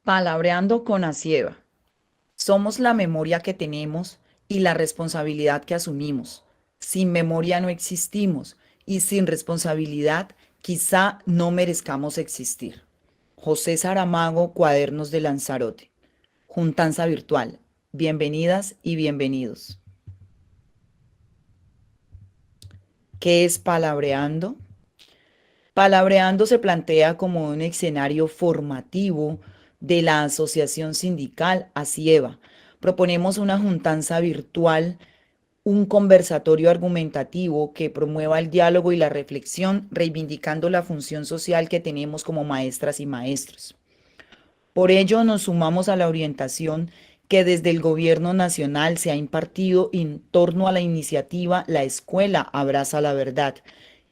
Palabreando con Asieva. Somos la memoria que tenemos y la responsabilidad que asumimos. Sin memoria no existimos y sin responsabilidad quizá no merezcamos existir. José Saramago, Cuadernos de Lanzarote. Juntanza virtual. Bienvenidas y bienvenidos. ¿Qué es palabreando? Palabreando se plantea como un escenario formativo de la Asociación Sindical ASIEVA. Proponemos una juntanza virtual, un conversatorio argumentativo que promueva el diálogo y la reflexión, reivindicando la función social que tenemos como maestras y maestros. Por ello, nos sumamos a la orientación que desde el Gobierno Nacional se ha impartido en torno a la iniciativa La Escuela Abraza la Verdad,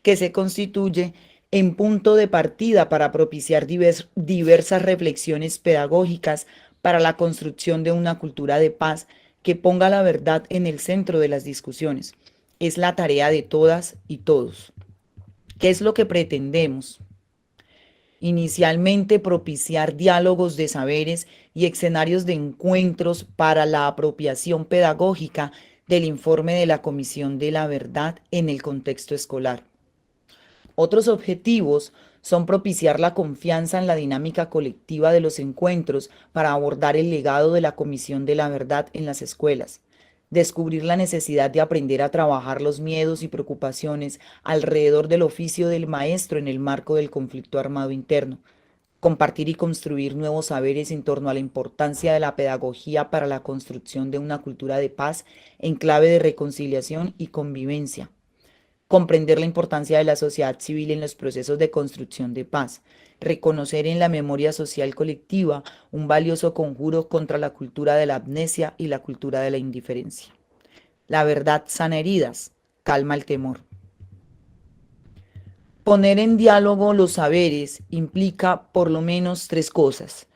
que se constituye en punto de partida para propiciar diversas reflexiones pedagógicas para la construcción de una cultura de paz que ponga la verdad en el centro de las discusiones. Es la tarea de todas y todos. ¿Qué es lo que pretendemos? Inicialmente propiciar diálogos de saberes y escenarios de encuentros para la apropiación pedagógica del informe de la Comisión de la Verdad en el contexto escolar. Otros objetivos son propiciar la confianza en la dinámica colectiva de los encuentros para abordar el legado de la Comisión de la Verdad en las escuelas, descubrir la necesidad de aprender a trabajar los miedos y preocupaciones alrededor del oficio del maestro en el marco del conflicto armado interno, compartir y construir nuevos saberes en torno a la importancia de la pedagogía para la construcción de una cultura de paz en clave de reconciliación y convivencia, comprender la importancia de la sociedad civil en los procesos de construcción de paz, reconocer en la memoria social colectiva un valioso conjuro contra la cultura de la amnesia y la cultura de la indiferencia. La verdad sana heridas, calma el temor. Poner en diálogo los saberes implica por lo menos tres cosas.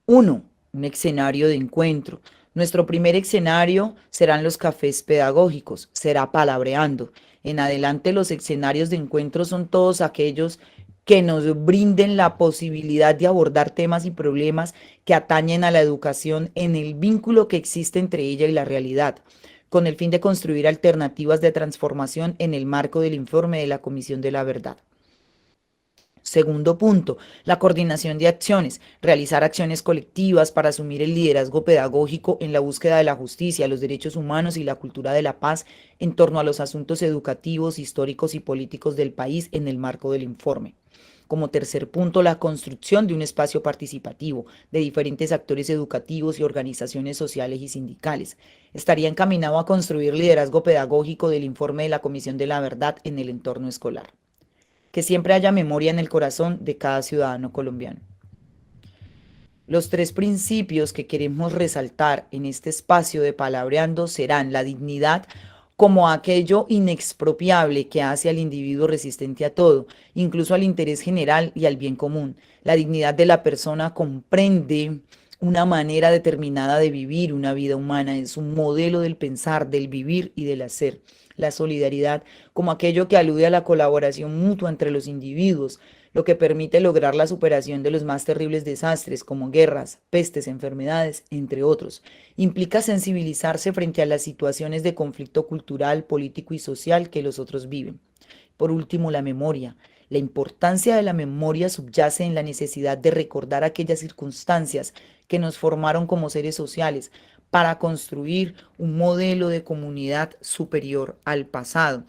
Uno, un escenario de encuentro. Nuestro primer escenario serán los cafés pedagógicos, será palabreando. En adelante los escenarios de encuentro son todos aquellos que nos brinden la posibilidad de abordar temas y problemas que atañen a la educación en el vínculo que existe entre ella y la realidad, con el fin de construir alternativas de transformación en el marco del informe de la Comisión de la Verdad. Segundo punto, la coordinación de acciones, realizar acciones colectivas para asumir el liderazgo pedagógico en la búsqueda de la justicia, los derechos humanos y la cultura de la paz en torno a los asuntos educativos, históricos y políticos del país en el marco del informe. Como tercer punto, la construcción de un espacio participativo de diferentes actores educativos y organizaciones sociales y sindicales. Estaría encaminado a construir liderazgo pedagógico del informe de la Comisión de la Verdad en el entorno escolar. Que siempre haya memoria en el corazón de cada ciudadano colombiano. Los tres principios que queremos resaltar en este espacio de Palabreando serán la dignidad como aquello inexpropiable que hace al individuo resistente a todo, incluso al interés general y al bien común. La dignidad de la persona comprende una manera determinada de vivir una vida humana, es un modelo del pensar, del vivir y del hacer. La solidaridad como aquello que alude a la colaboración mutua entre los individuos, lo que permite lograr la superación de los más terribles desastres como guerras, pestes, enfermedades, entre otros. Implica sensibilizarse frente a las situaciones de conflicto cultural, político y social que los otros viven. Por último, la memoria. La importancia de la memoria subyace en la necesidad de recordar aquellas circunstancias que nos formaron como seres sociales para construir un modelo de comunidad superior al pasado.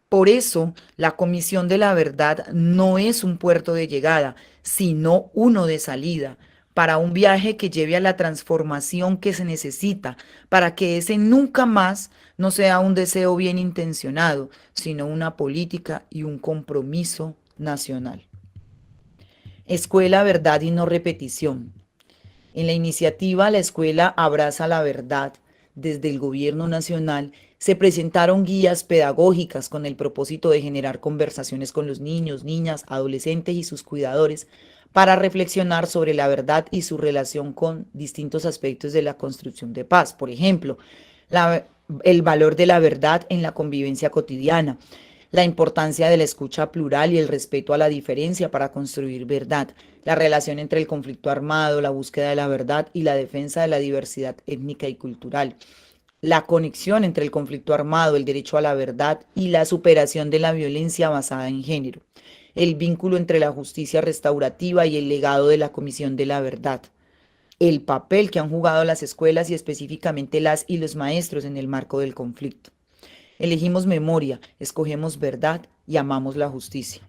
Por eso, la Comisión de la Verdad no es un puerto de llegada, sino uno de salida, para un viaje que lleve a la transformación que se necesita, para que ese nunca más no sea un deseo bien intencionado, sino una política y un compromiso nacional. Escuela, verdad y no repetición. En la iniciativa La Escuela Abraza la Verdad, desde el Gobierno Nacional, se presentaron guías pedagógicas con el propósito de generar conversaciones con los niños, niñas, adolescentes y sus cuidadores para reflexionar sobre la verdad y su relación con distintos aspectos de la construcción de paz. Por ejemplo, la, el valor de la verdad en la convivencia cotidiana, la importancia de la escucha plural y el respeto a la diferencia para construir verdad, la relación entre el conflicto armado, la búsqueda de la verdad y la defensa de la diversidad étnica y cultural, la conexión entre el conflicto armado, el derecho a la verdad y la superación de la violencia basada en género, el vínculo entre la justicia restaurativa y el legado de la Comisión de la Verdad, el papel que han jugado las escuelas y específicamente las y los maestros en el marco del conflicto. Elegimos memoria, escogemos verdad y amamos la justicia.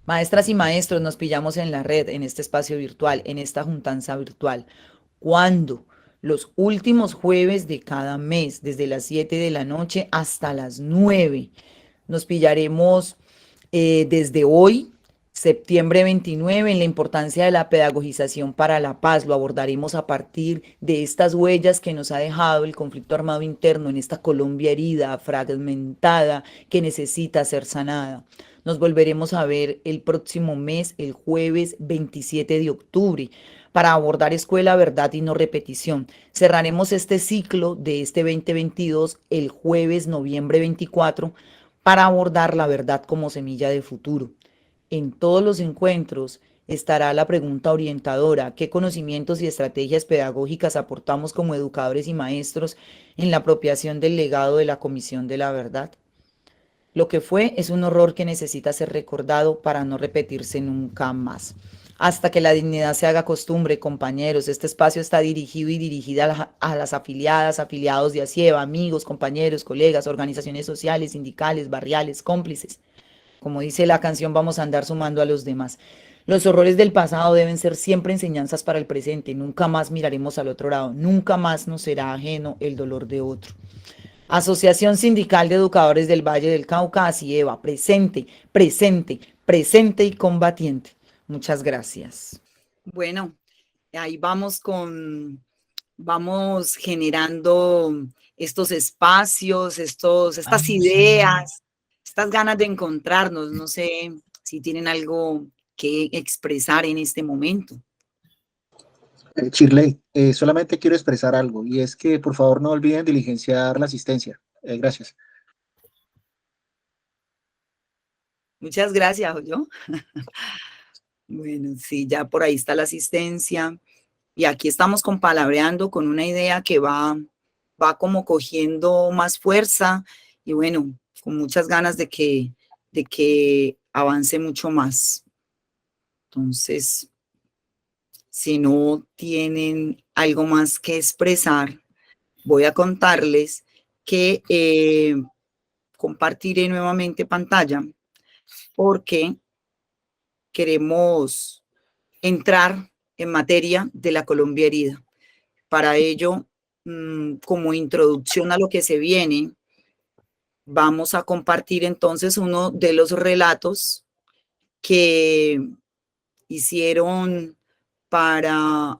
Maestras y maestros, nos pillamos en la red, en este espacio virtual, en esta juntanza virtual. ¿Cuándo? Los últimos jueves de cada mes, desde las 7 de la noche hasta las 9. Nos pillaremos desde hoy, septiembre 29, en la importancia de la pedagogización para la paz. Lo abordaremos a partir de estas huellas que nos ha dejado el conflicto armado interno en esta Colombia herida, fragmentada, que necesita ser sanada. Nos volveremos a ver el próximo mes, el jueves 27 de octubre, para abordar escuela, verdad y no repetición. Cerraremos este ciclo de este 2022 el jueves noviembre 24 para abordar la verdad como semilla de futuro. En todos los encuentros estará la pregunta orientadora: ¿qué conocimientos y estrategias pedagógicas aportamos como educadores y maestros en la apropiación del legado de la Comisión de la Verdad? Lo que fue es un horror que necesita ser recordado para no repetirse nunca más. Hasta que la dignidad se haga costumbre, compañeros. Este espacio está dirigido y dirigida a las afiliadas, afiliados de ASIEVA, amigos, compañeros, colegas, organizaciones sociales, sindicales, barriales, cómplices. Como dice la canción, vamos a andar sumando a los demás. Los horrores del pasado deben ser siempre enseñanzas para el presente. Nunca más miraremos al otro lado. Nunca más nos será ajeno el dolor de otro. Asociación Sindical de Educadores del Valle del Cauca, ASIEVA, presente, presente, presente y combatiente. Muchas gracias. Bueno, ahí vamos generando estos espacios, estas ideas, estas ganas de encontrarnos. No sé si tienen algo que expresar en este momento. Shirley, solamente quiero expresar algo y es que por favor no olviden diligenciar la asistencia. Gracias. Muchas gracias, yo. Bueno, sí, ya por ahí está la asistencia y aquí estamos compalabreando con una idea que va como cogiendo más fuerza y bueno, con muchas ganas de que avance mucho más. Entonces, si no tienen algo más que expresar, voy a contarles que compartiré nuevamente pantalla porque queremos entrar en materia de la Colombia herida. Para ello, como introducción a lo que se viene, vamos a compartir entonces uno de los relatos que hicieron para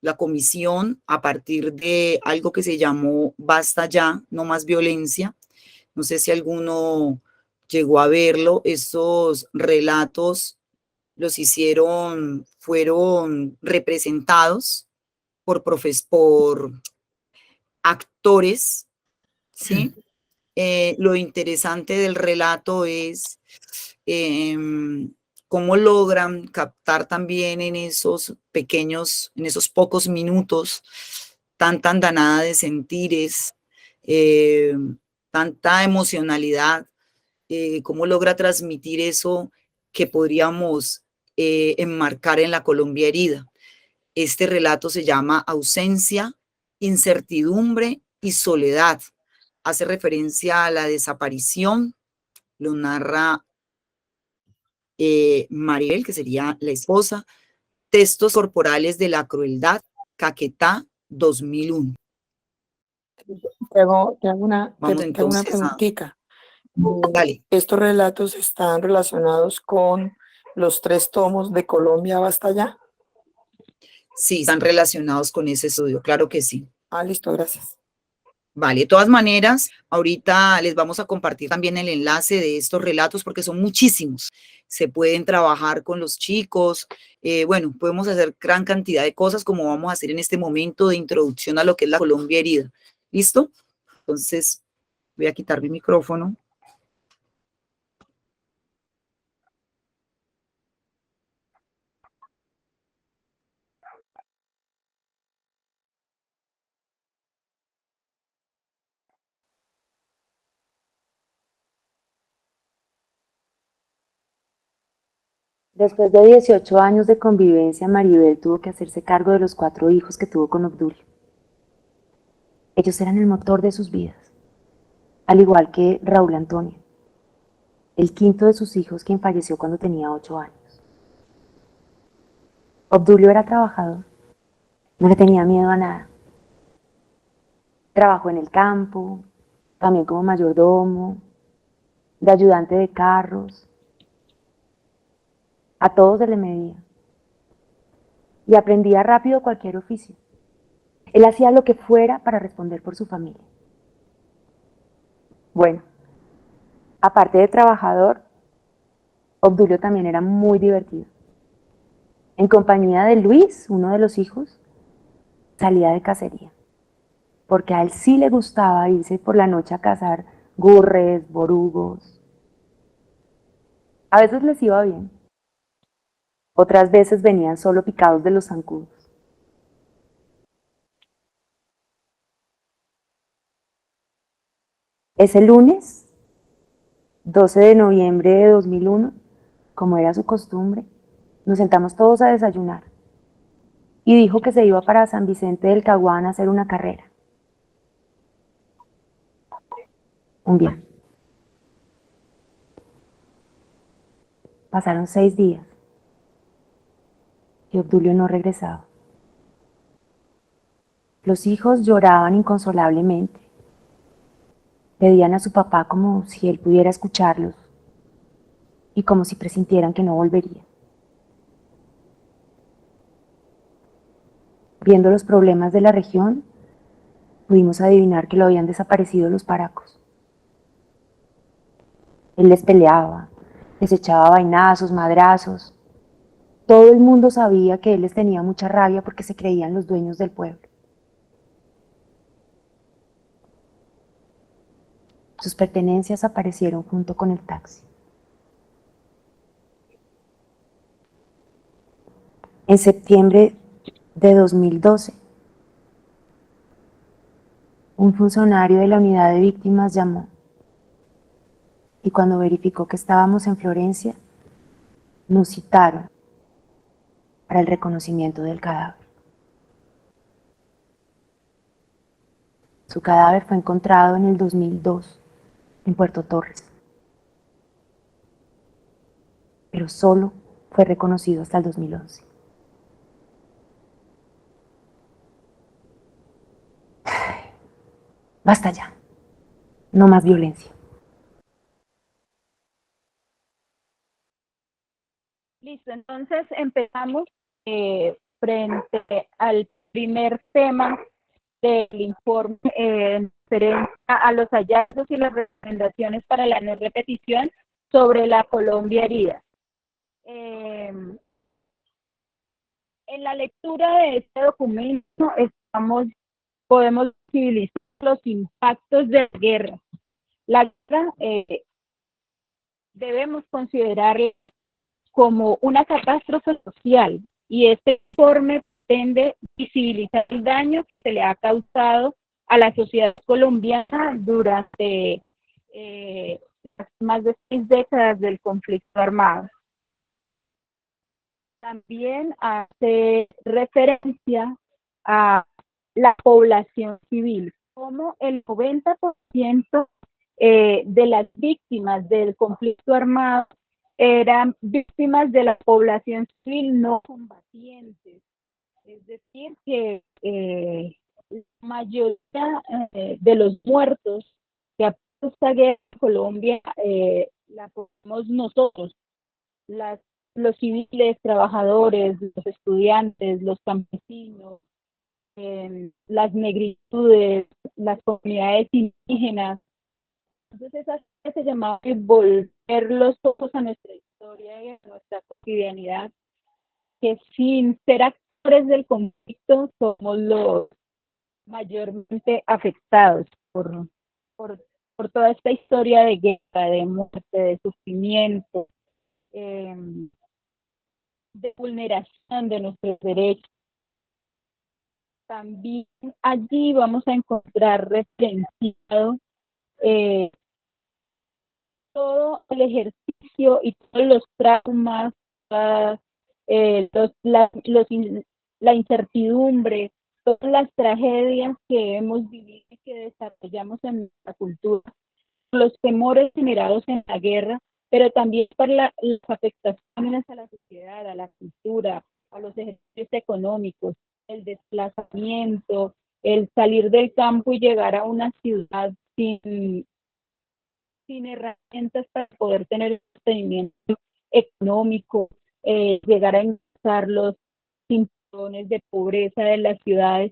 la comisión a partir de algo que se llamó Basta ya, no más violencia. No sé si alguno llegó a verlo. Esos relatos fueron representados por actores, ¿sí? Lo interesante del relato es cómo logran captar también en esos pocos minutos, tanta andanada de sentires, tanta emocionalidad, cómo logra transmitir eso que podríamos enmarcar en la Colombia herida. Este relato se llama Ausencia, Incertidumbre y Soledad. Hace referencia a la desaparición, lo narra Maribel, que sería la esposa. Textos corporales de la crueldad, Caquetá, 2001. Te hago una Entonces preguntita. Dale. ¿Estos relatos están relacionados con los 3 tomos de Colombia Basta ya? Sí, están relacionados con ese estudio, claro que sí. Listo, gracias. Vale, de todas maneras, ahorita les vamos a compartir también el enlace de estos relatos porque son muchísimos. Se pueden trabajar con los chicos, bueno, podemos hacer gran cantidad de cosas como vamos a hacer en este momento de introducción a lo que es la Colombia herida. ¿Listo? Entonces, voy a quitar mi micrófono Después de 18 años de convivencia, Maribel tuvo que hacerse cargo de los 4 hijos que tuvo con Obdulio. Ellos eran el motor de sus vidas, al igual que Raúl Antonio, el quinto de sus hijos, quien falleció cuando tenía 8 años. Obdulio era trabajador, no le tenía miedo a nada. Trabajó en el campo, también como mayordomo, de ayudante de carros. A todos se le medía. Y aprendía rápido cualquier oficio. Él hacía lo que fuera para responder por su familia. Bueno, aparte de trabajador, Obdulio también era muy divertido. En compañía de Luis, uno de los hijos, salía de cacería, porque a él sí le gustaba irse por la noche a cazar gurres, borugos. A veces les iba bien, otras veces venían solo picados de los zancudos. Ese lunes, 12 de noviembre de 2001, como era su costumbre, nos sentamos todos a desayunar y dijo que se iba para San Vicente del Caguán a hacer una carrera. Un viaje. Pasaron 6 días y Obdulio no regresaba. Los hijos lloraban inconsolablemente. Pedían a su papá como si él pudiera escucharlos y como si presintieran que no volvería. Viendo los problemas de la región, pudimos adivinar que lo habían desaparecido los paracos. Él les peleaba, les echaba vainazos, madrazos. Todo el mundo sabía que él les tenía mucha rabia porque se creían los dueños del pueblo. Sus pertenencias aparecieron junto con el taxi. En septiembre de 2012, un funcionario de la unidad de víctimas llamó y cuando verificó que estábamos en Florencia, nos citaron para el reconocimiento del cadáver. Su cadáver fue encontrado en el 2002 en Puerto Torres, pero solo fue reconocido hasta el 2011. Basta ya, no más violencia. Listo, entonces empezamos frente al primer tema del informe en referencia a los hallazgos y las recomendaciones para la no repetición sobre la Colombia herida. En la lectura de este documento podemos visibilizar los impactos de la guerra. La guerra debemos considerarla como una catástrofe social y este informe pretende visibilizar el daño que se le ha causado a la sociedad colombiana durante más de 6 décadas del conflicto armado. También hace referencia a la población civil, como el 90% de las víctimas del conflicto armado eran víctimas de la población civil no combatientes. Es decir, que la mayoría de los muertos que ha esta guerra en Colombia la ponemos nosotros, los civiles, trabajadores, los estudiantes, los campesinos, las negritudes, las comunidades indígenas. Entonces esa se llamaba volver los ojos a nuestra historia y a nuestra cotidianidad, que sin ser actores del conflicto somos los mayormente afectados por toda esta historia de guerra, de muerte, de sufrimiento, de vulneración de nuestros derechos. También allí vamos a encontrar referenciado todo el ejercicio y todos los traumas todas, la incertidumbre, todas las tragedias que hemos vivido y que desarrollamos en nuestra cultura, los temores generados en la guerra, pero también por las afectaciones a la sociedad, a la cultura, a los ejercicios económicos, el desplazamiento, el salir del campo y llegar a una ciudad sin herramientas para poder tener el sostenimiento económico, llegar a ingresar los cinturones de pobreza de las ciudades.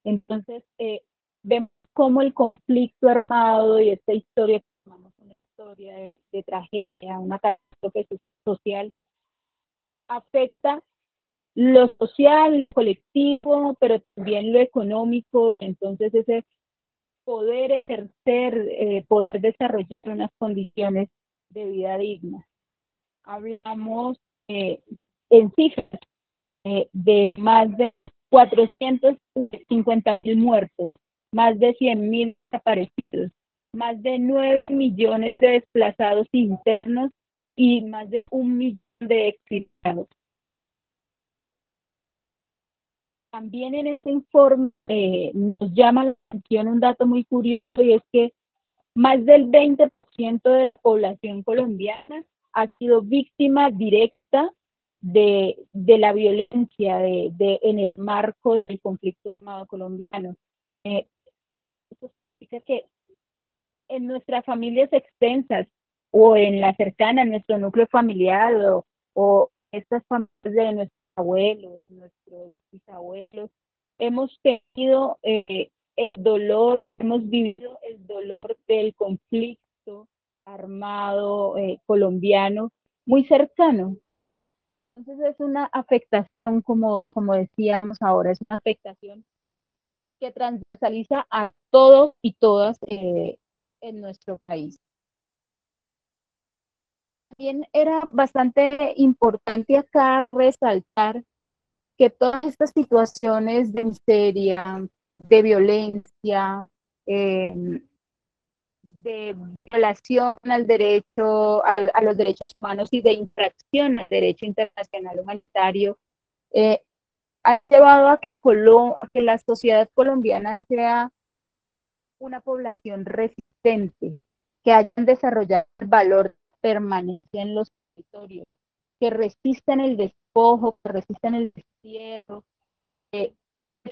Entonces, vemos cómo el conflicto armado y esta historia que llamamos una historia de tragedia, una catástrofe social, afecta lo social, lo colectivo, pero también lo económico. Entonces, ese poder ejercer, poder desarrollar unas condiciones de vida dignas. Hablamos en cifras de más de 450.000 muertos, más de 100.000 desaparecidos, más de 9 millones de desplazados internos y más de 1 millón de exiliados. También en este informe nos llama la atención un dato muy curioso, y es que más del 20% de la población colombiana ha sido víctima directa de la violencia en el marco del conflicto armado colombiano. Eso significa que en nuestras familias extensas o en la cercana, en nuestro núcleo familiar o estas familias de nuestros abuelos, nuestros bisabuelos, hemos tenido el dolor, hemos vivido el dolor del conflicto armado colombiano muy cercano. Entonces es una afectación, como decíamos ahora, es una afectación que transversaliza a todos y todas en nuestro país. También era bastante importante acá resaltar que todas estas situaciones de miseria, de violencia, de violación al derecho, a los derechos humanos y de infracción al derecho internacional humanitario, ha llevado a que la sociedad colombiana sea una población resistente, que hayan desarrollado el valor de permanencia en los territorios, que resistan el despojo, que resistan el destierro, que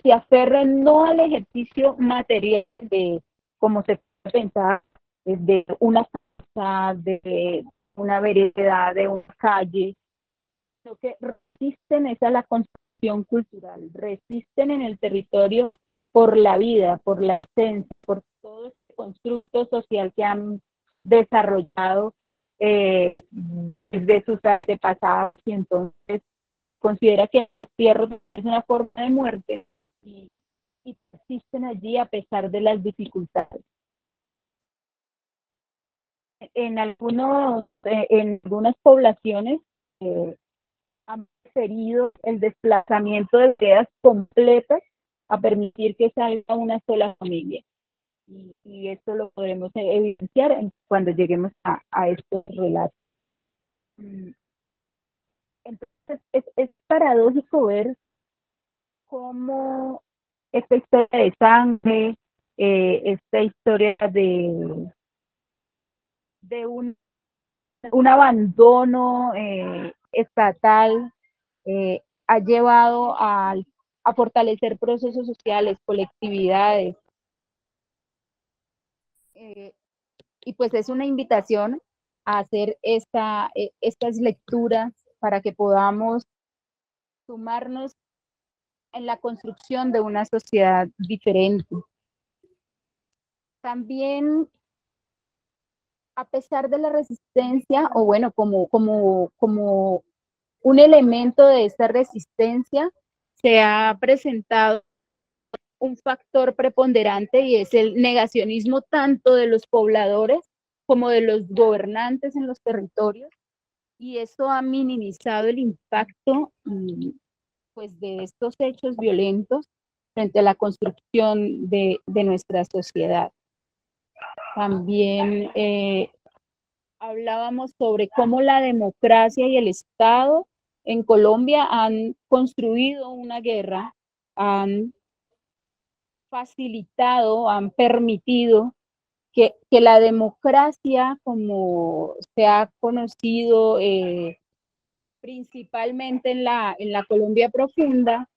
se aferren no al ejercicio material de, como se puede pensar, de una casa, de una vereda, de una calle, sino que resisten esa la construcción cultural, resisten en el territorio por la vida, por la esencia, por todo este constructo social que han desarrollado desde sus antepasados, y entonces considera que el encierro es una forma de muerte y persisten allí a pesar de las dificultades. En algunas poblaciones han preferido el desplazamiento de aldeas completas a permitir que salga una sola familia. Y esto lo podremos evidenciar cuando lleguemos a estos relatos. Entonces, es paradójico ver cómo esta historia de sangre, esta historia de un abandono estatal, ha llevado a fortalecer procesos sociales, colectividades. Y pues es una invitación a hacer estas lecturas para que podamos sumarnos en la construcción de una sociedad diferente. También, a pesar de la resistencia, o bueno, como un elemento de esta resistencia, se ha presentado un factor preponderante, y es el negacionismo tanto de los pobladores como de los gobernantes en los territorios, y eso ha minimizado el impacto pues de estos hechos violentos frente a la construcción de nuestra sociedad. También hablábamos sobre cómo la democracia y el Estado en Colombia han construido una guerra, han facilitado, han permitido que la democracia, como se ha conocido principalmente en la Colombia profunda,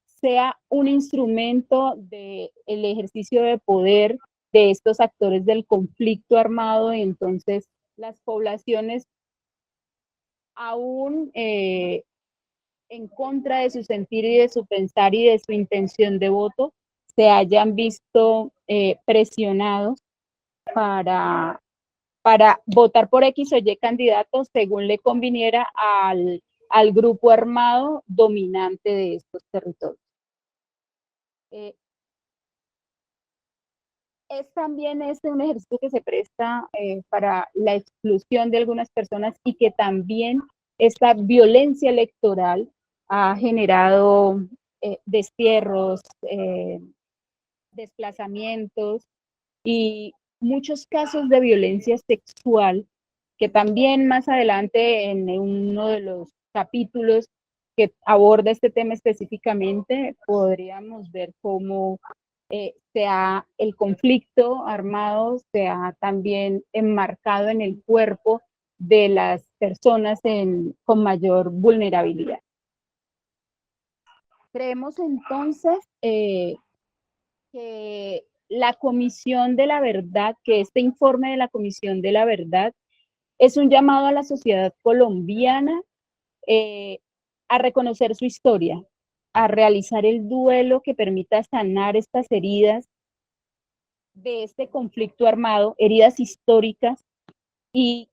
sea un instrumento del ejercicio de poder de estos actores del conflicto armado. Y entonces las poblaciones, aún en contra de su sentir y de su pensar y de su intención de voto, se hayan visto presionados para, para votar por X o Y candidatos según le conviniera al grupo armado dominante de estos territorios. También es un ejercicio que se presta para la exclusión de algunas personas, y que también esta violencia electoral ha generado destierros, desplazamientos y muchos casos de violencia sexual, que también más adelante en uno de los capítulos que aborda este tema específicamente podríamos ver cómo el conflicto armado se ha también enmarcado en el cuerpo de las personas con mayor vulnerabilidad. Creemos entonces que la Comisión de la Verdad, que este informe de la Comisión de la Verdad es un llamado a la sociedad colombiana a reconocer su historia, a realizar el duelo que permita sanar estas heridas de este conflicto armado, heridas históricas, y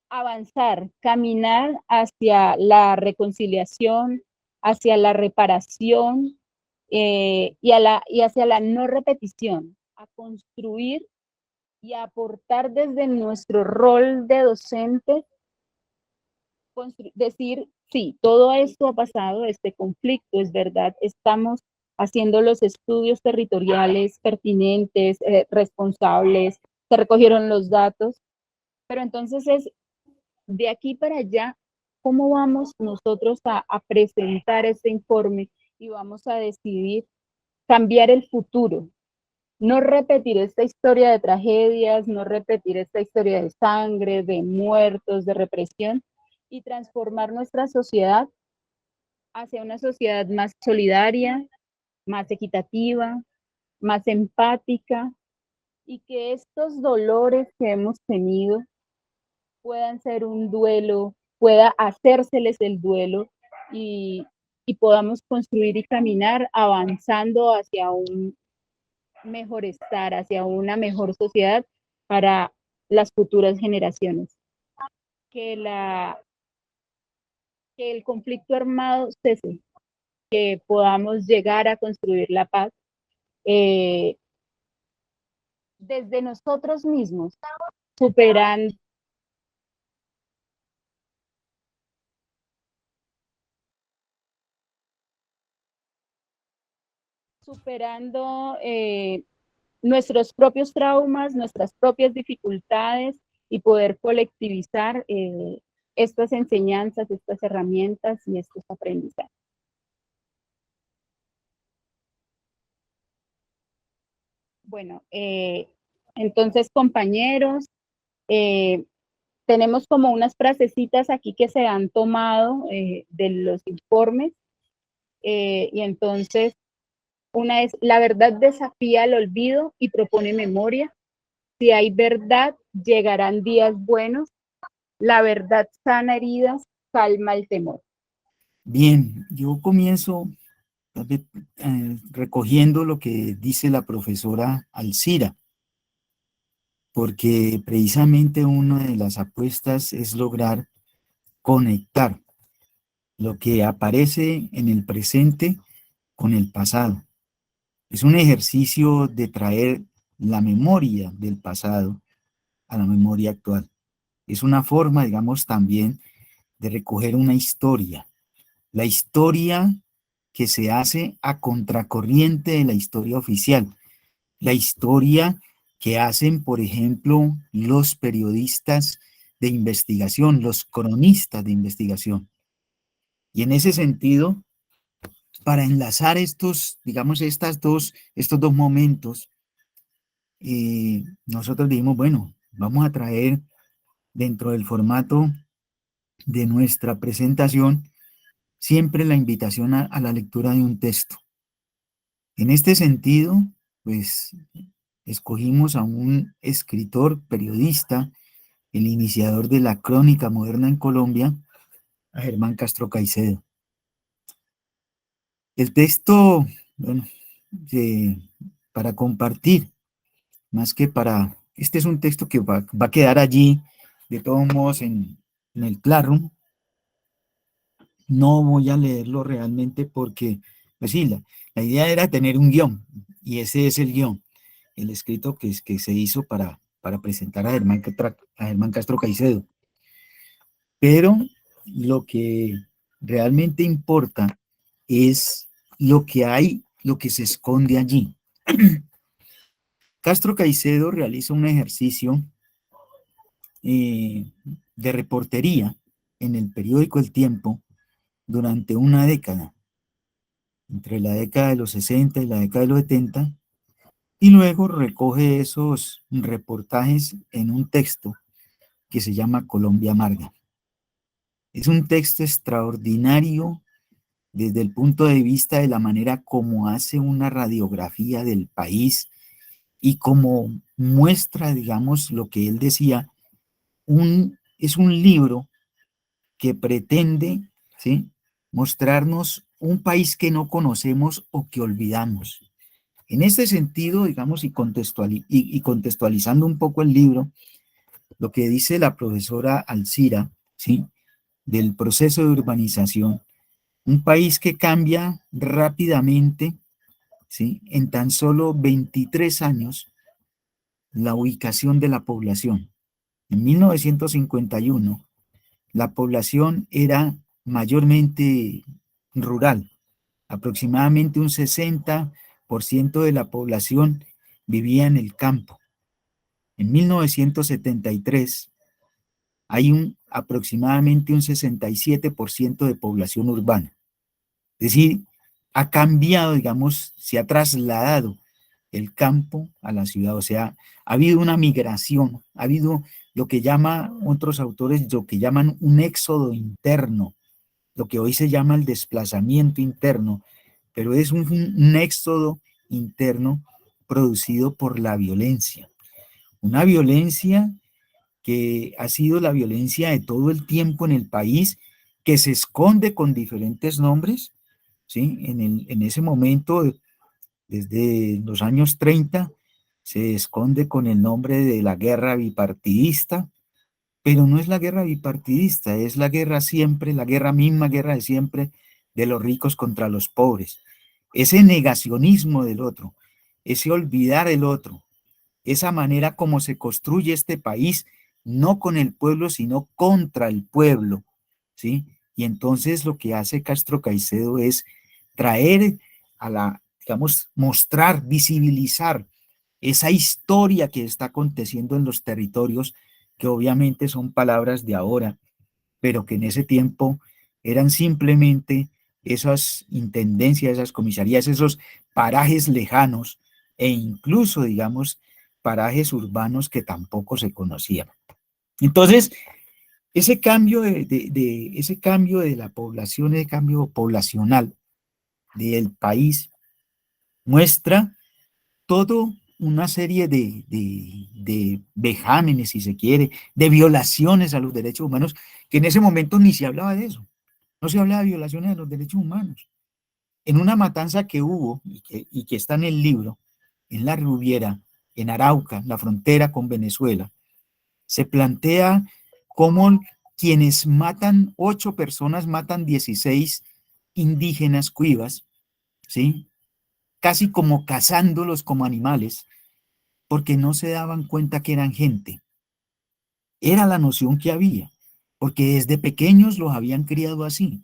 avanzar, caminar hacia la reconciliación, hacia la reparación y hacia la no repetición, a construir y a aportar desde nuestro rol de docente, decir, sí, todo esto ha pasado, este conflicto es verdad, estamos haciendo los estudios territoriales pertinentes, responsables, se recogieron los datos, pero entonces es de aquí para allá, ¿cómo vamos nosotros a presentar este informe y vamos a decidir cambiar el futuro? No repetir esta historia de tragedias, no repetir esta historia de sangre, de muertos, de represión, y transformar nuestra sociedad hacia una sociedad más solidaria, más equitativa, más empática, y que estos dolores que hemos tenido puedan ser un duelo, pueda hacérseles el duelo, y podamos construir y caminar avanzando hacia un mejor estar, hacia una mejor sociedad para las futuras generaciones. Que el conflicto armado cese, que podamos llegar a construir la paz desde nosotros mismos, superando nuestros propios traumas, nuestras propias dificultades, y poder colectivizar estas enseñanzas, estas herramientas y estos aprendizajes. Bueno, entonces, compañeros, tenemos como unas frasecitas aquí que se han tomado de los informes, y entonces una es: la verdad desafía el olvido y propone memoria. Si hay verdad, llegarán días buenos. La verdad sana heridas, calma el temor. Bien, yo comienzo recogiendo lo que dice la profesora Alcira, porque precisamente una de las apuestas es lograr conectar lo que aparece en el presente con el pasado. Es un ejercicio de traer la memoria del pasado a la memoria actual. Es una forma, digamos, también de recoger una historia. La historia que se hace a contracorriente de la historia oficial. La historia que hacen, por ejemplo, los periodistas de investigación, los cronistas de investigación. Y en ese sentido, para enlazar estos, digamos, estos dos momentos, nosotros dijimos, bueno, vamos a traer dentro del formato de nuestra presentación siempre la invitación a la lectura de un texto. En este sentido, pues escogimos a un escritor, periodista, el iniciador de la crónica moderna en Colombia, a Germán Castro Caicedo. El texto, bueno, eh, para compartir, más que para, este es un texto que va a quedar allí, de todos modos, en el Classroom. No voy a leerlo realmente porque, pues sí, la idea era tener un guión, y ese es el guión, el escrito que se hizo para presentar a Germán Castro Caicedo. Pero lo que realmente importa es lo que hay, lo que se esconde allí. Castro Caicedo realiza un ejercicio de reportería en el periódico El Tiempo durante una década, entre la década de los 60 y la década de los 70, y luego recoge esos reportajes en un texto que se llama Colombia Amarga. Es un texto extraordinario desde el punto de vista de la manera como hace una radiografía del país y como muestra, digamos, lo que él decía, es un libro que pretende, ¿sí?, mostrarnos un país que no conocemos o que olvidamos. En este sentido, digamos, y contextualizando un poco el libro, lo que dice la profesora Alcira, ¿sí?, del proceso de urbanización, un país que cambia rápidamente, ¿sí?, en tan solo 23 años, la ubicación de la población. En 1951, la población era mayormente rural. Aproximadamente un 60% de la población vivía en el campo. En 1973 hay aproximadamente un 67% de población urbana. Es decir, ha cambiado, digamos, se ha trasladado el campo a la ciudad, o sea, ha habido una migración, ha habido lo que llama otros autores, lo que llaman un éxodo interno, lo que hoy se llama el desplazamiento interno, pero es un éxodo interno producido por la violencia. Una violencia que ha sido la violencia de todo el tiempo en el país, que se esconde con diferentes nombres, ¿sí? En ese momento, desde los años 30, se esconde con el nombre de la guerra bipartidista, pero no es la guerra bipartidista, es la guerra siempre, la misma guerra de siempre, de los ricos contra los pobres. Ese negacionismo del otro, ese olvidar el otro, esa manera como se construye este país, no con el pueblo, sino contra el pueblo, ¿sí? Y entonces lo que hace Castro Caicedo es traer digamos, mostrar, visibilizar esa historia que está aconteciendo en los territorios, que obviamente son palabras de ahora, pero que en ese tiempo eran simplemente esas intendencias, esas comisarías, esos parajes lejanos e incluso, digamos, parajes urbanos que tampoco se conocían. Entonces, ese cambio ese cambio de la población, ese cambio poblacional del país, muestra todo una serie de vejámenes, si se quiere, de violaciones a los derechos humanos, que en ese momento ni se hablaba de eso. No se hablaba de violaciones de los derechos humanos. En una matanza que hubo, y que está en el libro, en La Rubiera, en Arauca, la frontera con Venezuela, se plantea cómo quienes matan, 8 personas matan 16 indígenas cuivas, ¿sí?, casi como cazándolos como animales, porque no se daban cuenta que eran gente. Era la noción que había, porque desde pequeños los habían criado así.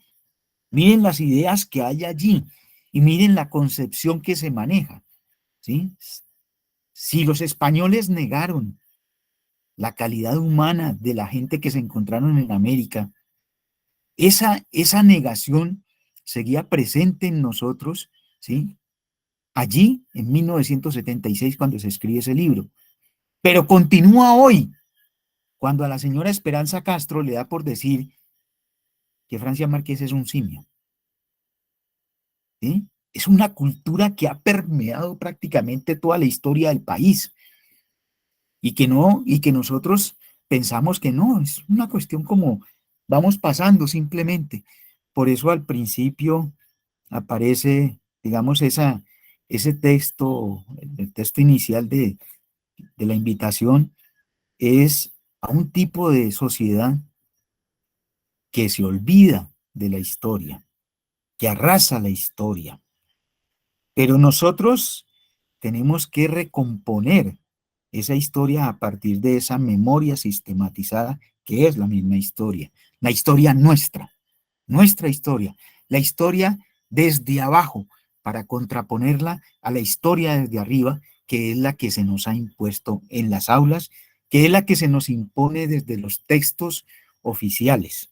Miren las ideas que hay allí y miren la concepción que se maneja, ¿sí? Si los españoles negaron la calidad humana de la gente que se encontraron en América, esa negación seguía presente en nosotros, ¿sí? Allí, en 1976, cuando se escribe ese libro. Pero continúa hoy, cuando a la señora Esperanza Castro le da por decir que Francia Márquez es un simio. ¿Sí? Es una cultura que ha permeado prácticamente toda la historia del país y que nosotros pensamos que no, es una cuestión como vamos pasando simplemente. Por eso al principio aparece, digamos, ese texto, el texto inicial de la invitación es a un tipo de sociedad que se olvida de la historia, que arrasa la historia. Pero nosotros tenemos que recomponer esa historia a partir de esa memoria sistematizada que es la misma historia, la historia nuestra historia, la historia desde abajo, para contraponerla a la historia desde arriba, que es la que se nos ha impuesto en las aulas, que es la que se nos impone desde los textos oficiales.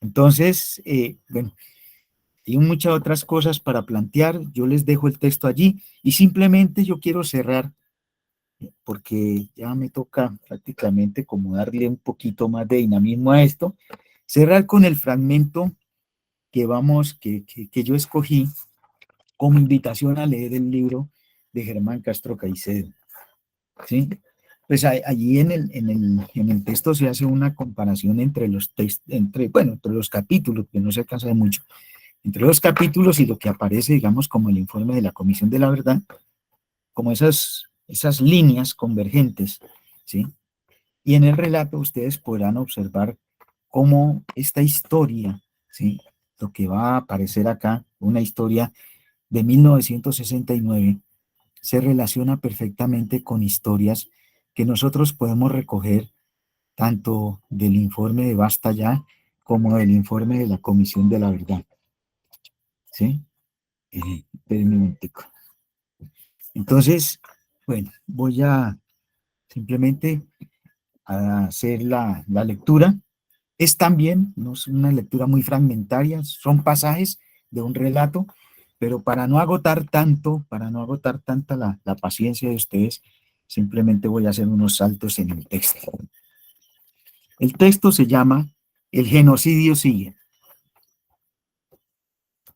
Entonces, bueno, hay muchas otras cosas para plantear, yo les dejo el texto allí y simplemente yo quiero cerrar, porque ya me toca prácticamente como darle un poquito más de dinamismo a esto, cerrar con el fragmento que yo escogí como invitación a leer el libro de Germán Castro Caicedo, ¿sí? Pues allí en el texto se hace una comparación entre entre los capítulos, que no se alcanza de mucho, entre los capítulos y lo que aparece, digamos, como el informe de la Comisión de la Verdad, como esas líneas convergentes, ¿sí? Y en el relato ustedes podrán observar cómo esta historia, ¿sí? Lo que va a aparecer acá, una historia de 1969, se relaciona perfectamente con historias que nosotros podemos recoger tanto del informe de Basta Ya como del informe de la Comisión de la Verdad. ¿Sí? Espérenme un momentico. Entonces, bueno, voy a simplemente a hacer la lectura. Es también, no es una lectura muy fragmentaria, son pasajes de un relato, pero para no agotar tanta la paciencia de ustedes, simplemente voy a hacer unos saltos en el texto. El texto se llama El genocidio sigue.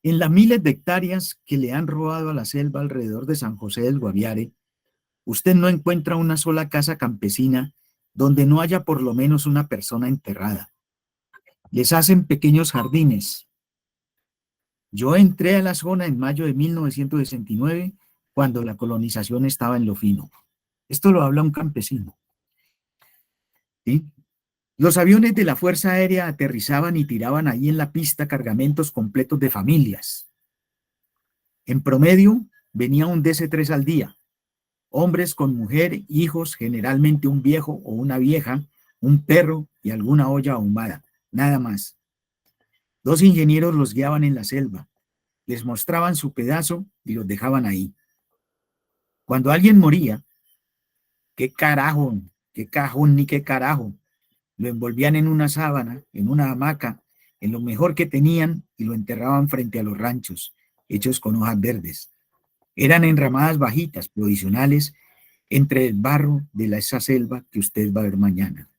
En las miles de hectáreas que le han robado a la selva alrededor de San José del Guaviare, usted no encuentra una sola casa campesina donde no haya por lo menos una persona enterrada. Les hacen pequeños jardines. Yo entré a la zona en mayo de 1969, cuando la colonización estaba en lo fino. Esto lo habla un campesino. ¿Sí? Los aviones de la Fuerza Aérea aterrizaban y tiraban ahí en la pista cargamentos completos de familias. En promedio, venía un DC-3 al día. Hombres con mujer, hijos, generalmente un viejo o una vieja, un perro y alguna olla ahumada. Nada más. 2 ingenieros los guiaban en la selva. Les mostraban su pedazo y los dejaban ahí. Cuando alguien moría, qué carajo, qué cajón ni qué carajo, lo envolvían en una sábana, en una hamaca, en lo mejor que tenían y lo enterraban frente a los ranchos, hechos con hojas verdes. Eran enramadas bajitas, provisionales, entre el barro de esa selva que usted va a ver mañana.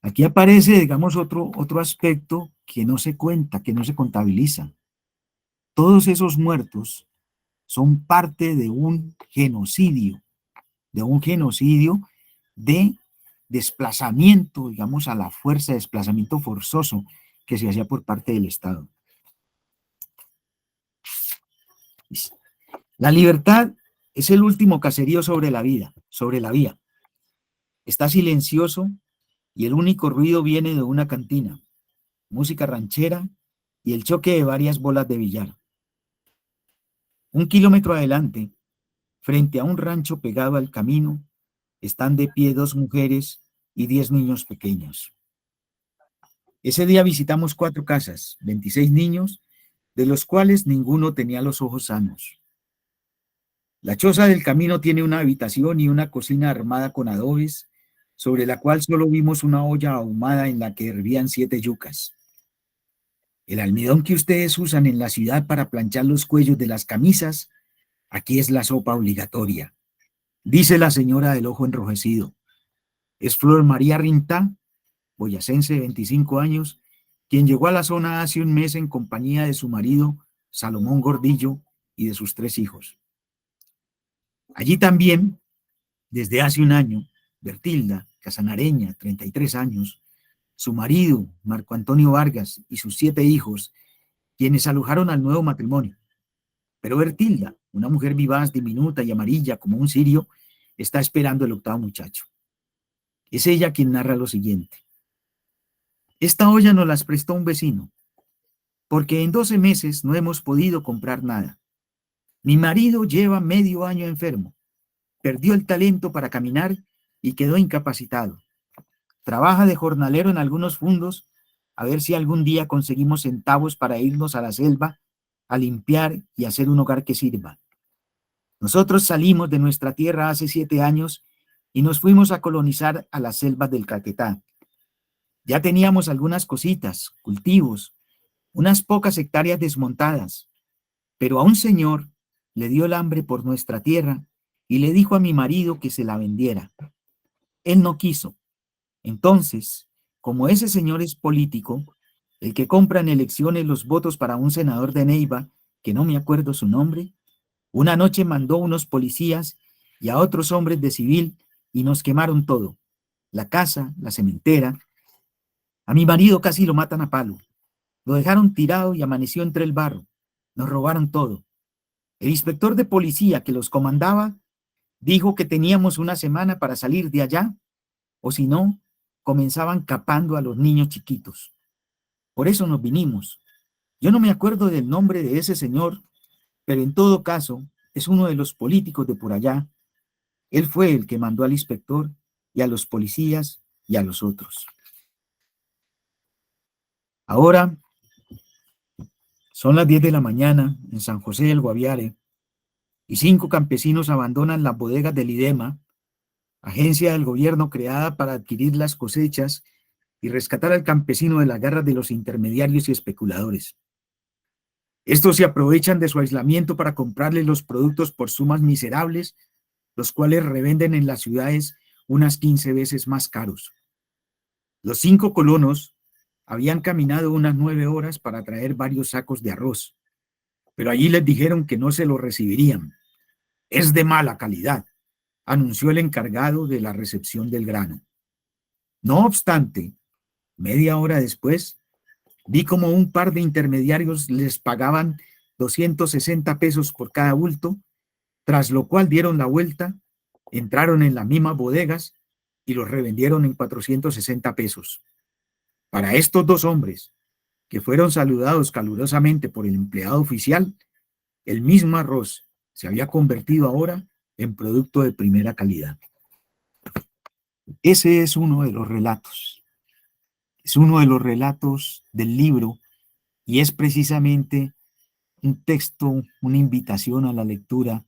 Aquí aparece, digamos, otro aspecto que no se cuenta, que no se contabiliza. Todos esos muertos son parte de un genocidio de desplazamiento, digamos, a la fuerza, desplazamiento forzoso que se hacía por parte del Estado. La libertad es el último caserío sobre la vía. Está silencioso y el único ruido viene de una cantina, música ranchera y el choque de varias bolas de billar. 1 kilómetro adelante, frente a un rancho pegado al camino, están de pie 2 mujeres y 10 niños pequeños. Ese día visitamos 4 casas, 26 niños, de los cuales ninguno tenía los ojos sanos. La choza del camino tiene una habitación y una cocina armada con adobes, sobre la cual solo vimos una olla ahumada en la que hervían 7 yucas. El almidón que ustedes usan en la ciudad para planchar los cuellos de las camisas, aquí es la sopa obligatoria, dice la señora del ojo enrojecido. Es Flor María Rintá, boyacense de 25 años, quien llegó a la zona hace un mes en compañía de su marido, Salomón Gordillo, y de sus 3 hijos. Allí también, desde hace un año, Bertilda Casanareña, 33 años, su marido, Marco Antonio Vargas, y sus 7 hijos, quienes alojaron al nuevo matrimonio. Pero Bertilda, una mujer vivaz, diminuta y amarilla como un cirio, está esperando el 8º muchacho. Es ella quien narra lo siguiente. Esta olla nos las prestó un vecino, porque en 12 meses no hemos podido comprar nada. Mi marido lleva medio año enfermo, perdió el talento para caminar y quedó incapacitado. Trabaja de jornalero en algunos fundos, a ver si algún día conseguimos centavos para irnos a la selva a limpiar y hacer un hogar que sirva. Nosotros salimos de nuestra tierra hace 7 años y nos fuimos a colonizar a las selvas del Caquetá. Ya teníamos algunas cositas, cultivos, unas pocas hectáreas desmontadas, pero a un señor le dio el hambre por nuestra tierra y le dijo a mi marido que se la vendiera. Él no quiso. Entonces, como ese señor es político, el que compra en elecciones los votos para un senador de Neiva, que no me acuerdo su nombre, una noche mandó unos policías y a otros hombres de civil y nos quemaron todo, la casa, la cementera. A mi marido casi lo matan a palo. Lo dejaron tirado y amaneció entre el barro. Nos robaron todo. El inspector de policía que los comandaba dijo que teníamos una semana para salir de allá, o si no, comenzaban capando a los niños chiquitos. Por eso nos vinimos. Yo no me acuerdo del nombre de ese señor, pero en todo caso es uno de los políticos de por allá. Él fue el que mandó al inspector y a los policías y a los otros. Ahora son las 10 de la mañana en San José del Guaviare y 5 campesinos abandonan las bodegas del IDEMA, agencia del gobierno creada para adquirir las cosechas y rescatar al campesino de las garras de los intermediarios y especuladores. Estos se aprovechan de su aislamiento para comprarles los productos por sumas miserables, los cuales revenden en las ciudades unas 15 veces más caros. Los 5 colonos habían caminado unas 9 horas para traer varios sacos de arroz, pero allí les dijeron que no se lo recibirían. Es de mala calidad, anunció el encargado de la recepción del grano. No obstante, media hora después, vi como un par de intermediarios les pagaban 260 pesos por cada bulto, tras lo cual dieron la vuelta, entraron en las mismas bodegas y los revendieron en 460 pesos. Para estos 2 hombres, que fueron saludados calurosamente por el empleado oficial, el mismo arroz se había convertido ahora en producto de primera calidad. Ese es uno de los relatos. Es uno de los relatos del libro y es precisamente un texto, una invitación a la lectura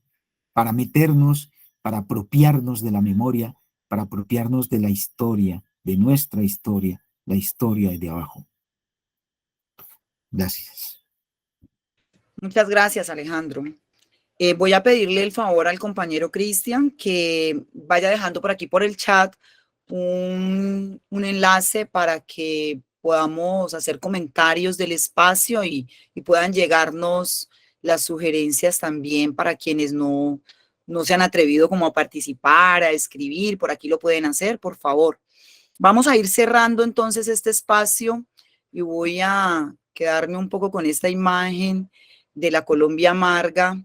para meternos, para apropiarnos de la memoria, para apropiarnos de la historia, de nuestra historia, la historia de abajo. Gracias. Muchas gracias, Alejandro. Voy a pedirle el favor al compañero Cristian que vaya dejando por aquí por el chat un enlace para que podamos hacer comentarios del espacio y puedan llegarnos las sugerencias también para quienes no se han atrevido como a participar, a escribir. Por aquí lo pueden hacer, por favor. Vamos a ir cerrando entonces este espacio y voy a quedarme un poco con esta imagen de la Colombia amarga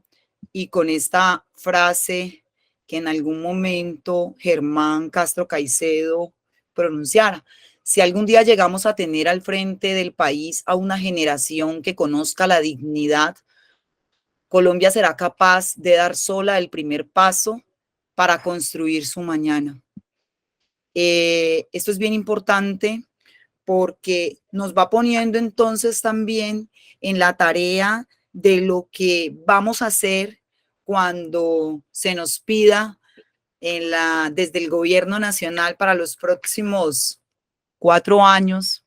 y con esta frase que en algún momento Germán Castro Caicedo pronunciara. Si algún día llegamos a tener al frente del país a una generación que conozca la dignidad, Colombia será capaz de dar sola el primer paso para construir su mañana. Esto es bien importante porque nos va poniendo entonces también en la tarea de lo que vamos a hacer cuando se nos pida desde el gobierno nacional para los próximos 4 años,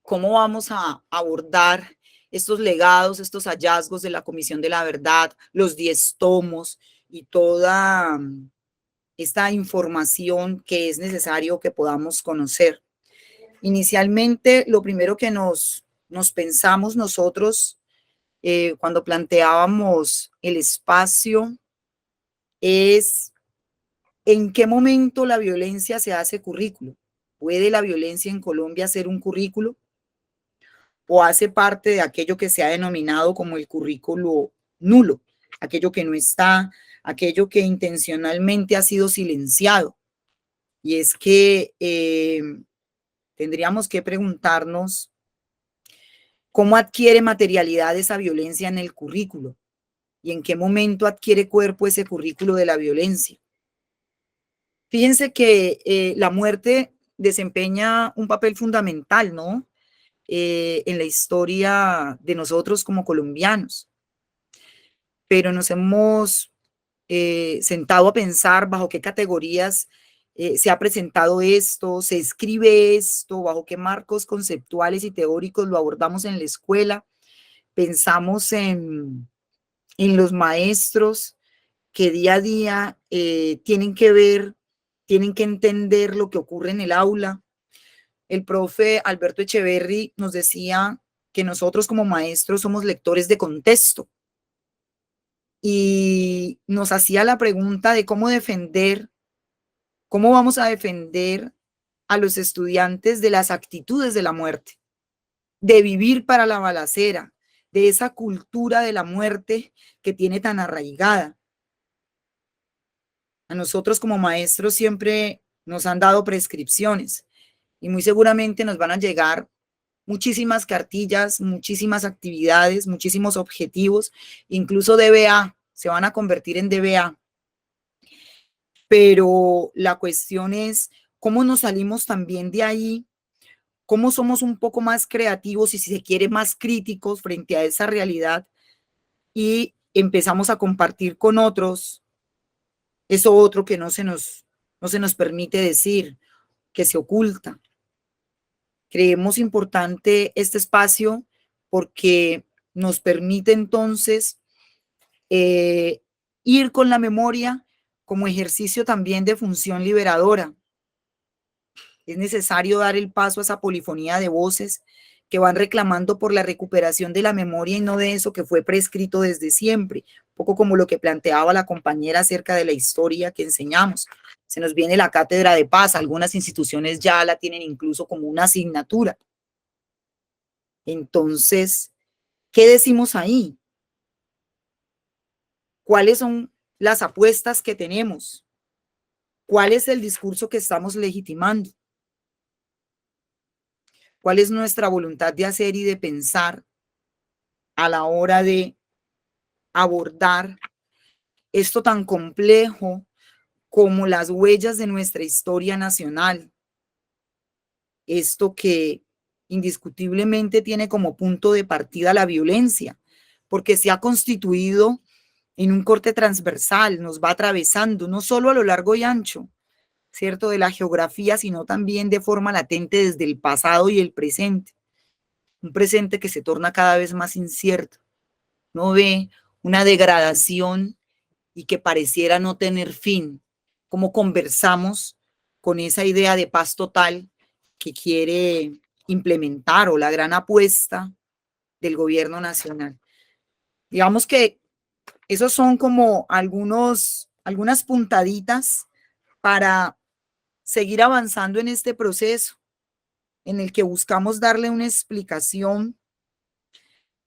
cómo vamos a abordar estos legados, estos hallazgos de la Comisión de la Verdad, los 10 tomos y toda esta información que es necesario que podamos conocer. Inicialmente, lo primero que nos pensamos nosotros cuando planteábamos el espacio es en qué momento la violencia se hace currículo. ¿Puede la violencia en Colombia ser un currículo? ¿O hace parte de aquello que se ha denominado como el currículo nulo? Aquello que no está, aquello que intencionalmente ha sido silenciado. Y es que tendríamos que preguntarnos cómo adquiere materialidad esa violencia en el currículo y en qué momento adquiere cuerpo ese currículo de la violencia. Fíjense que la muerte desempeña un papel fundamental, ¿no? En la historia de nosotros como colombianos. Pero nos hemos sentado a pensar bajo qué categorías se ha presentado esto, se escribe esto, bajo qué marcos conceptuales y teóricos lo abordamos en la escuela. Pensamos en los maestros que día a día tienen que ver, tienen que entender lo que ocurre en el aula. El profe Alberto Echeverry nos decía que nosotros como maestros somos lectores de contexto y nos hacía la pregunta de cómo vamos a defender a los estudiantes de las actitudes de la muerte, de vivir para la balacera, de esa cultura de la muerte que tiene tan arraigada. A nosotros como maestros siempre nos han dado prescripciones y muy seguramente nos van a llegar muchísimas cartillas, muchísimas actividades, muchísimos objetivos, incluso DBA, se van a convertir en DBA. Pero la cuestión es cómo nos salimos también de ahí, cómo somos un poco más creativos y si se quiere más críticos frente a esa realidad y empezamos a compartir con otros eso otro que no se nos permite decir, que se oculta. Creemos importante este espacio porque nos permite entonces ir con la memoria como ejercicio también de función liberadora. Es necesario dar el paso a esa polifonía de voces que van reclamando por la recuperación de la memoria y no de eso que fue prescrito desde siempre, un poco como lo que planteaba la compañera acerca de la historia que enseñamos. Se nos viene la cátedra de paz, algunas instituciones ya la tienen incluso como una asignatura. Entonces, ¿qué decimos ahí? ¿Cuáles son las apuestas que tenemos? ¿Cuál es el discurso que estamos legitimando? ¿Cuál es nuestra voluntad de hacer y de pensar a la hora de abordar esto tan complejo como las huellas de nuestra historia nacional? Esto que indiscutiblemente tiene como punto de partida la violencia, porque se ha constituido en un corte transversal, nos va atravesando no solo a lo largo y ancho, ¿cierto?, de la geografía, sino también de forma latente desde el pasado y el presente. Un presente que se torna cada vez más incierto. No ve una degradación y que pareciera no tener fin. ¿Cómo conversamos con esa idea de paz total que quiere implementar o la gran apuesta del gobierno nacional? Digamos que esos son como algunas puntaditas para seguir avanzando en este proceso en el que buscamos darle una explicación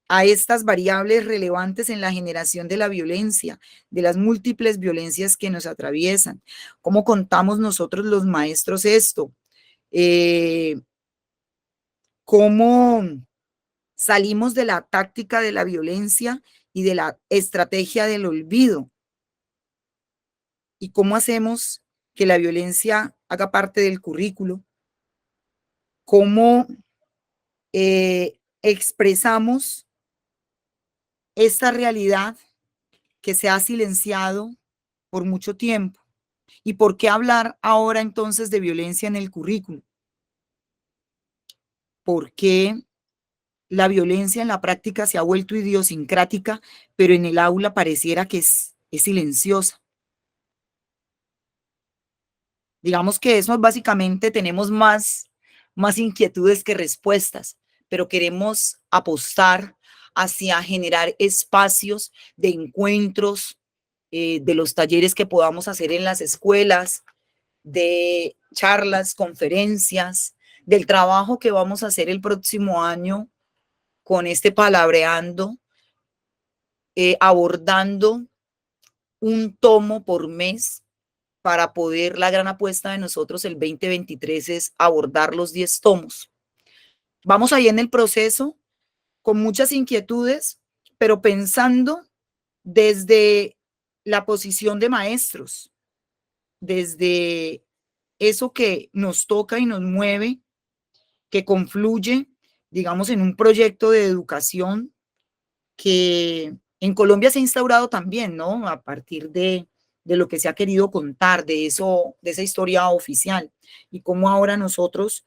a estas variables relevantes en la generación de la violencia, de las múltiples violencias que nos atraviesan. ¿Cómo contamos nosotros los maestros esto? ¿Cómo salimos de la táctica de la violencia y de la estrategia del olvido? ¿Y cómo hacemos que la violencia haga parte del currículo? ¿Cómo expresamos esta realidad que se ha silenciado por mucho tiempo. ¿Y por qué hablar ahora entonces de violencia en el currículo? Porque la violencia en la práctica se ha vuelto idiosincrática, pero en el aula pareciera que es silenciosa. Digamos que eso básicamente tenemos más inquietudes que respuestas, pero queremos apostar hacia generar espacios de encuentros, de los talleres que podamos hacer en las escuelas, de charlas, conferencias, del trabajo que vamos a hacer el próximo año con este palabreando, abordando un tomo por mes para poder, la gran apuesta de nosotros el 2023 es abordar los 10 tomos. Vamos ahí en el proceso con muchas inquietudes, pero pensando desde la posición de maestros, desde eso que nos toca y nos mueve, que confluye, digamos, en un proyecto de educación que en Colombia se ha instaurado también, ¿no? A partir de lo que se ha querido contar, de esa historia oficial, y cómo ahora nosotros,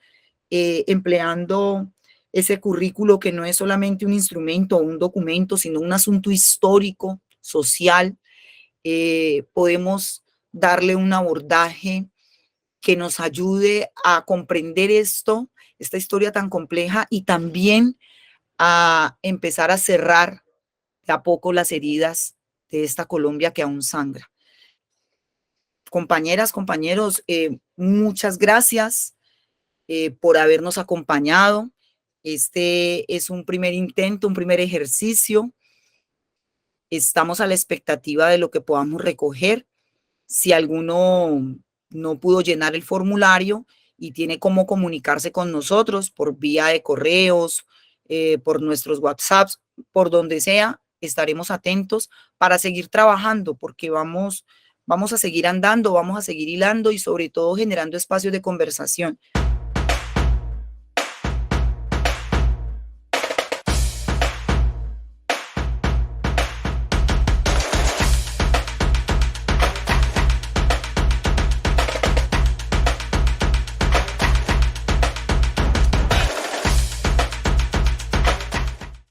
empleando ese currículo que no es solamente un instrumento o un documento, sino un asunto histórico, social, podemos darle un abordaje que nos ayude a comprender esta historia tan compleja, y también a empezar a cerrar de a poco las heridas de esta Colombia que aún sangra. Compañeras, compañeros, muchas gracias por habernos acompañado. Este es un primer intento, un primer ejercicio. Estamos a la expectativa de lo que podamos recoger. Si alguno no pudo llenar el formulario y tiene cómo comunicarse con nosotros por vía de correos, por nuestros WhatsApps, por donde sea, estaremos atentos para seguir trabajando, porque vamos a seguir andando, vamos a seguir hilando y sobre todo generando espacios de conversación.